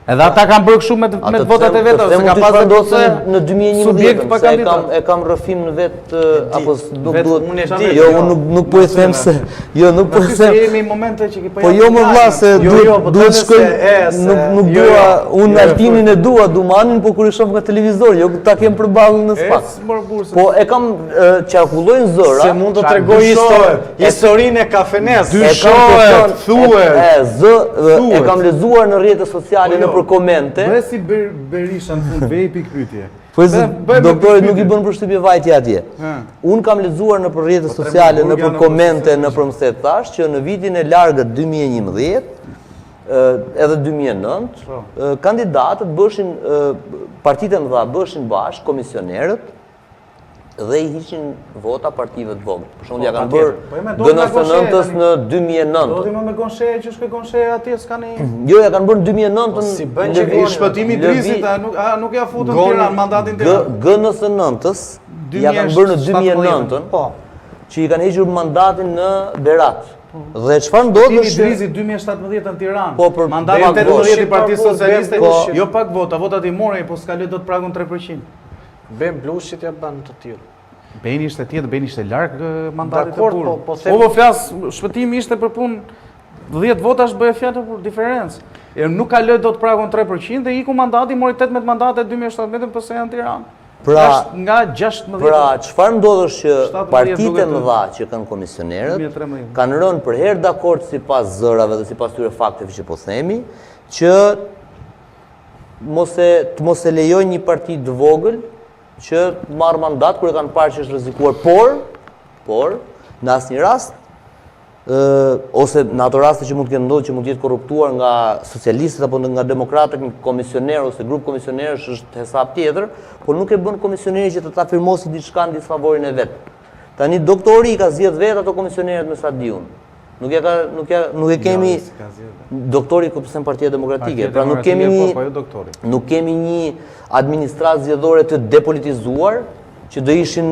Edhe ata kanë bërë kështu me votat e veta, se ka pasur në 2011 e kam rrëfim në vetë apo nuk duhet. Jo, unë nuk po e them se nuk po e them. Jemi në momente që po jo më vlla se duhet shkoj nuk dua unë Altinin e dua Dumanin, po kur i shoh nga televizori, jo ta kem përballë në spas. Po e kam qarkullojnë zëra. Se mund të tregoj historinë e kafenes. Dyshohet, thuhet. E kam lexuar në rrjetet sociale në për komente. Bëhe si Berisha në fund, vej pikpyetje. Po doktorit nuk i bën përshtypje vajti atje. Unë kam lexuar në për rrjetet sociale, në për komente, në për mëset thash që në vitin e largët 2011 edhe 2009 kandidatët bëshin partitë e mëdha bëshin bashkë komisionerët dhe i hiqin vota partive të vogël. Për shembull, ja kanë bërë G99-s në 2009. Do ti më me Gonsheja që shkoj Gonsheja atje s'ka ne. Jo, ja kanë bërë në 2009-ën. Si bën që I shpëtimi i Drizit, nuk ja futën Tiranë, mandatin Tiranë. G99-s ja kanë bërë në 2009-ën. Po. Që i kanë hequr mandatin në Berat. Dhe çfarë ndodhi është Drizit 2017 në Tiranë. Po për mandatin 18 i Partisë Socialiste, jo pak vota, votat i morën, po s'ka lë dot pragun 3%. Ben Blushit ja bën të tillë. Beni ishte tjetër, Beni ishte larg mandatit të burr. Po flas, shpëtimi ishte për punë 10 votash bëhe fjalë për diferencë. Nuk ka lë dot pragun 3% dhe iku mandati, mori 18 mandate 2017 pse janë në Tiranë. Pra nga 16. Pra çfarë ndodh është që partitë e mëdha që kanë komisionerët kanë rënë për herë dakord sipas zërave dhe sipas tyre fakteve që po themi, që mos e lejojnë një parti të vogël që marrë mandat kur e kanë parë që është rrezikuar, por në asnjë rast ose në ato raste që mund të kenë ndodhur që mund të jetë korruptuar nga socialistët apo nga demokratët, një komisioner ose grup komisionerësh është hesap tjetër, por nuk e bën komisioneri që të ta firmosë diçka në disfavorin e vet. Tani doktori i ka zgjedh vetë ato komisionerët me sa diun. Nuk e kemi doktori kupton Partia Demokratike, pra nuk kemi një administratë zgjedhore të depolitizuar që do ishin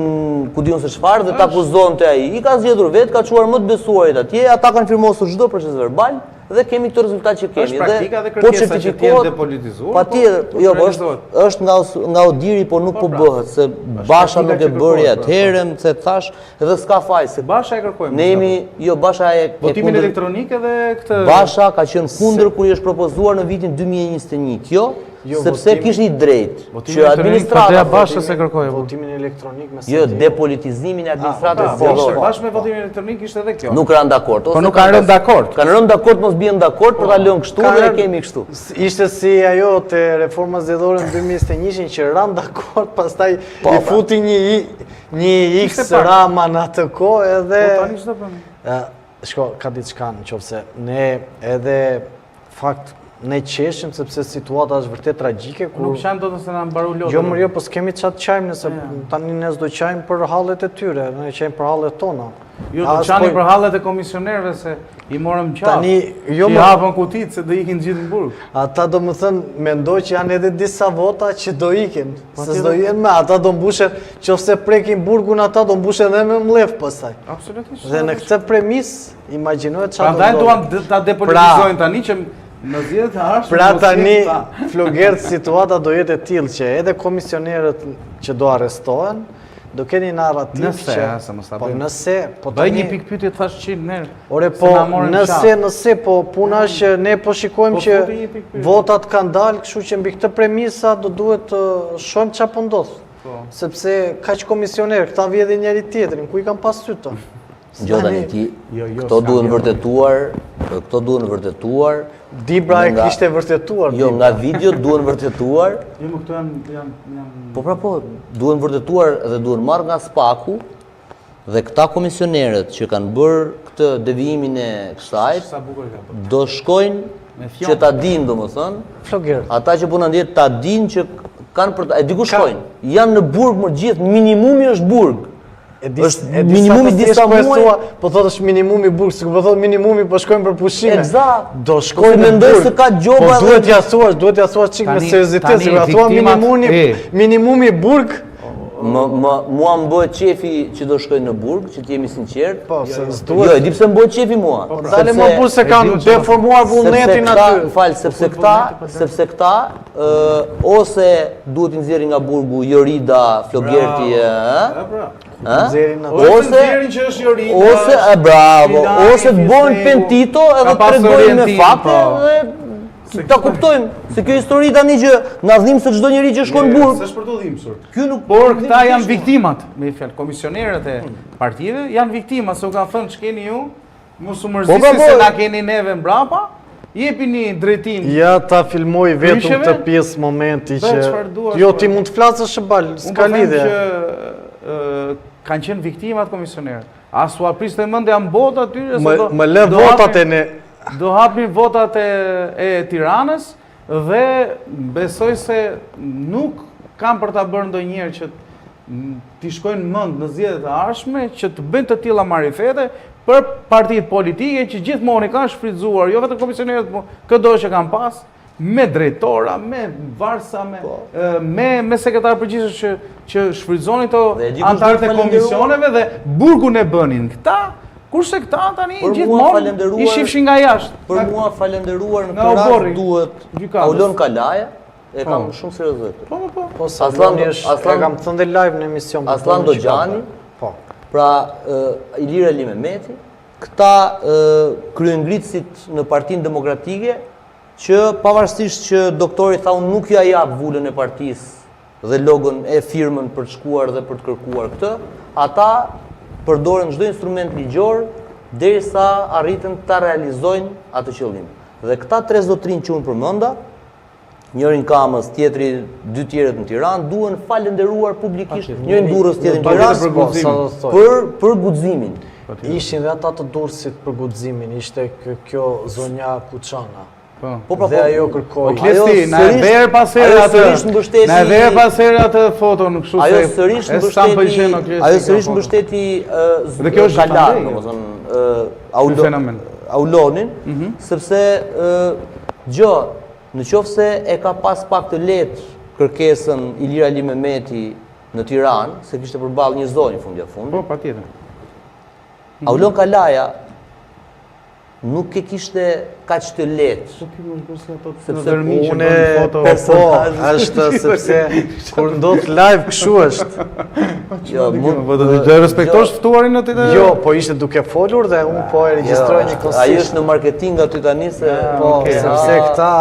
ku diun se çfarë dhe ta akuzonte ai. I ka zgjedhur vetë, ka çuar më të besuarit atje, ata kanë firmosur çdo proces verbal dhe kemi këtë rezultat që kemi. Dhe po certifikohet depolitizuar. Patjetër, jo, është nga Odiri, po nuk po bëhet, se Basha nuk e bëri atëherë, se thash, edhe s'ka faj. Basha e kërkojmë. Ne jemi, jo, Basha e votimin elektronik edhe këtë. Basha ka qenë kundër kur i është propozuar në vitin 2021. Kjo sepse kishte i drejtë që administrata Bashës e kërkoi votimin elektronik me jo depolitizimin e administratës zgjedhore. Bashkë me votimin elektronik ishte edhe kjo. Nuk kanë dakord. Po nuk kanë rënë dakord. Kanë rënë dakord, mos bien dakord për ta lënë kështu dhe e kemi kështu. Ishte si ajo te reforma zgjedhore në 2021 që ran dakord, pastaj i futi një X Rama në atë kohë edhe po tani ç'do bëni? Shko, ka diçka nëse ne edhe fakt ne qeshim sepse situata është vërtet tragjike. Nuk qajmë do të se na mbaru lotën. Jo, po s'kemi çat qajmë nëse tani ne s'do qajmë për hallet e tyre, ne qajmë për hallet tona. Jo, do qani për hallet e komisionerëve se i morëm qafë. Tani, jo që i hapën kutit se do ikin gjithë në burg. Ata do më thënë, mendoj që janë edhe disa vota që do ikin. Se s'do jenë me, ata do mbushen, që ose prekin burgun, ata do mbushen edhe me mlef pësaj. Absolutisht. Dhe në këtë premis, imagjinohet çfarë do ndodhi. Prandaj duan ta depolitizojnë tani që në 10 arsh. Pra tani, Flogert, situata do jetë e tillë që edhe komisionerët që do arrestohen, do keni narrativ po bëj një pikpyetje të thash 100 herë. Ore po nëse po puna që ne po shikojmë që votat kanë dalë, kështu që mbi këtë premisa do duhet të shohim çfarë po ndodh. Sepse kaq komisioner, këta vjedhin njëri tjetrin, ku i kanë pas sytë. Këto duhen vërtetuar. Dibra e kishte vërtetuar. Jo, nga videot duhen vërtetuar. Jo, më këto janë... Po, duhen vërtetuar dhe duhen marrë nga spaku dhe këta komisionerët që kanë bërë këtë devijimin e kësaj, do shkojnë që ta dinë, domethënë, ata që punon atje ta dinë që kanë për ta, e diku shkojnë. Janë në burg më gjithë, minimumi është burg. është minimumi disa muaj, po thotë është minimumi burg, sikur po thotë minimumi po shkojmë për pushime. Eksakt. Do shkojmë në mendoj se ka gjoba. Po duhet ja thuash çik me seriozitet, se ja thua minimumi burg. Mua më bëhet qefi që do shkoj në burg, që t'jemi sinqert. Po, se Jo, s'duhet. e di pse më bëhet qefi mua. Dale më burg se kanë deformuar vullnetin aty. Sepse këta ose duhet i nxjerrin nga burgu Jorida, Flogerti, ose bravo, ose të bojnë pentito edhe të tregojnë me fakte dhe ta kuptojmë se kjo histori tani që na dhim se çdo njeri që shkon në burg. S'është për të dhimbur. Ky nuk Por këta janë viktimat, me fjalë, komisionerët e partive janë viktima, se u kanë thënë ç'keni ju, mos u mërzisni se na keni neve mbrapa, jepini drejtim. Ja ta filmoj vetëm këtë pjesë momenti që jo ti mund të flasësh bal, s'ka lidhje. Që kanë qenë viktimat komisionerët. As u apriste mendja mbot atyre se më lë votat e ne. Do hapin votat e Tiranës dhe besoj se nuk kam për ta bërë ndonjëherë që t'i shkojnë mend në zgjedhjet e ardhshme që të bëjnë të tilla marifete për partitë politike që gjithmonë kanë shfrytzuar, jo vetëm komisionerët, por çdo që kanë pas, me drejtora, me varsa, me sekretar përgjithshëm që shfrytëzonin to anëtarët e komisioneve dhe burgun e bënin këta. Kurse këta tani gjithmonë i shifshin nga jashtë. Për mua falenderuar në këtë rast duhet Aulon Kalaja, e kam shumë seriozisht. Po e kam thënë dhe live në emision. Aslan Dogjani, pra Ilir Ali Mehmeti, këta kryengritësit në Partinë Demokratike, që pavarësisht që doktori tha unë nuk ja jap vulën e partisë dhe logon e firmën për të shkuar dhe për të kërkuar këtë, ata përdoren çdo instrument ligjor derisa arritën ta realizojnë atë qëllim. Dhe këta tre zotrinj që unë përmenda, njërin Kamës, tjetri dy tjerët në Tiranë, duhen falenderuar publikisht, njërin Durrës, tjetrin Tiranë për guximin. Ishin dhe ata të Durrësit për guximin, ishte kjo zonja Kuçana. Dhe ajo kërkoi. Klesti, na e verë pas herë atë foton kështu se. Ajo sërish mbështeti Kalar, domethënë Aulonin, sepse në qoftë se e ka pas pak të lehtë kërkesën Ilir Ali Mehmeti në Tiranë, se kishte përballë një zonjë fundja fundit. Po, patjetër. Aulon Kalaja nuk e kishte kaq të lehtë. Sepse unë është sepse kur ndodh live kështu është. Jo, do respektosh ftuarin aty. Jo, po ishte duke folur dhe unë po e regjistroj një konsist. Ai është në marketing aty tani se sepse këta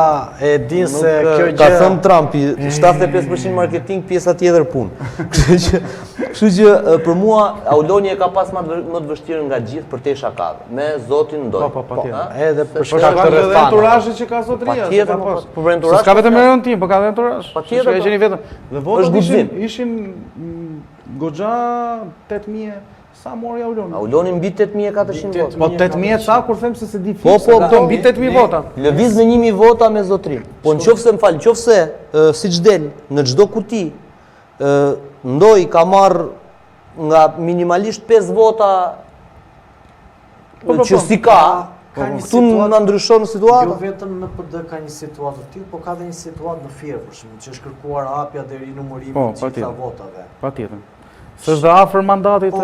e din se kjo gjë ka thënë Trumpi, 75% marketing, pjesa tjetër punë. Kështu që për mua Auloni e ka pas më të vështirë nga gjithë për te shakave, me Zotin ndoj. Edhe për shkak të enturazhit që ka sotria. S'ka vetëm rënë tim, po ka dhe enturazh. Patjetër. E gjeni vetëm. Dhe votat ishin goxha 8000. Sa mori Auloni? Auloni mbi 8400 vota. Po 8000 sa kur them se se di fiks. Po mbi 8000 vota. Lëviz në 1000 vota me zotrim. Po nëse siç del në çdo kuti, ndoj ka marr nga minimalisht 5 vota që si ka, këtu na ndryshon situata. Jo vetëm në PD ka një situatë të tillë, po ka dhe një situatë në Fier për shembull, që është kërkuar hapja deri numërimi të gjitha votave. Patjetër. S'është dhe afër mandatit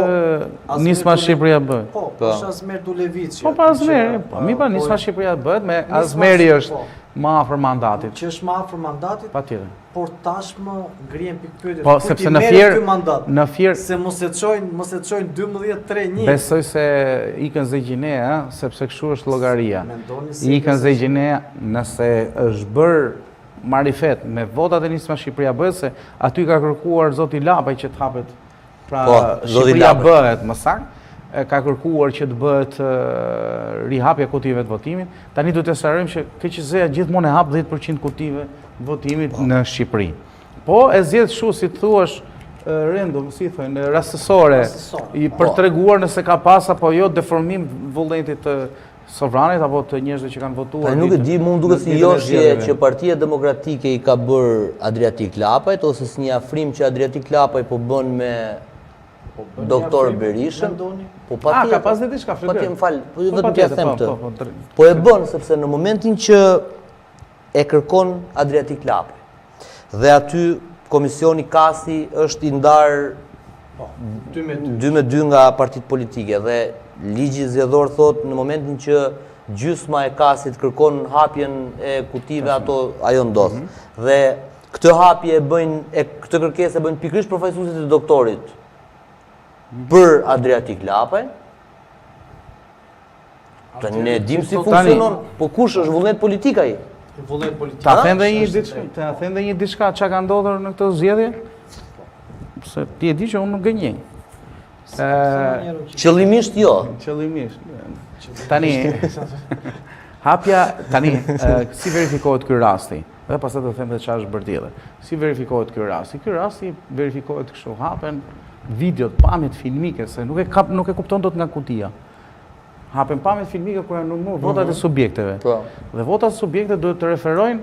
Nisma Shqipëria B. Po, është Azmer Dulevici. Po, Azmeri, po, Nisma Shqipëria B, me Azmeri është më afër mandatit. Që është më afër mandatit? Patjetër. Por tashmë ngrihen pikpyetje. Po, sepse në Fier, se mos e çojnë 12-3-1. Besoj se ikën Zegjinea, sepse kështu është llogaria. Ikën Zegjinea, nëse është bërë marifet me votat e Nisma Shqipëria B, se aty ka kërkuar zoti Lapaj që të hapet. Pra Shqipëria bëhet më saktë, ka kërkuar që të bëhet rihapja kutive të votimit. Tani duhet të sqarojmë që KQZ-ja gjithmonë e hap 10% kutive të votimit në Shqipëri. Po e zgjedh kështu si thuash random, si thonë, rastësore, për treguar nëse ka pas apo jo deformim vullnetit të sovranit apo të njerëzve që kanë votuar. Nuk e di, mund duket si joshje që Partia Demokratike i ka bërë Adriatik Lapajt, ose si një afrim që Adriatik Lapaj po bën me doktor Berishën. Ka pas dhe diçka Patjetër, më fal, po ju vetëm t'ia them këtë. Po e bën sepse në momentin që e kërkon Adriatik Lapaj dhe aty komisioni Kasi është i ndarë 2-2 nga partitë politike dhe ligji zgjedhor thot në momentin që gjysma e Kasit kërkon hapjen e kutive ajo ndodh. Dhe këtë hapje këtë kërkesë e bëjnë pikërisht përfaqësuesit e doktorit për Adriatik Lapaj. Të ne dim si funksionon, po kush është vullnet politik ai? Ta them dhe një diçka çka ka ndodhur në këtë zgjedhje? Se ti e di që unë nuk gënjej. Qëllimisht jo. Qëllimisht. Tani si verifikohet ky rasti? Dhe pastaj do them edhe çfarë është bërë tjetër. Si verifikohet ky rasti? Ky rasti verifikohet kështu, hapen videot, pamjet filmike se nuk e kupton dot nga kutia. Hapen pamjet filmike kur janë numëruar votat e subjekteve. Dhe votat e subjekteve duhet të referojnë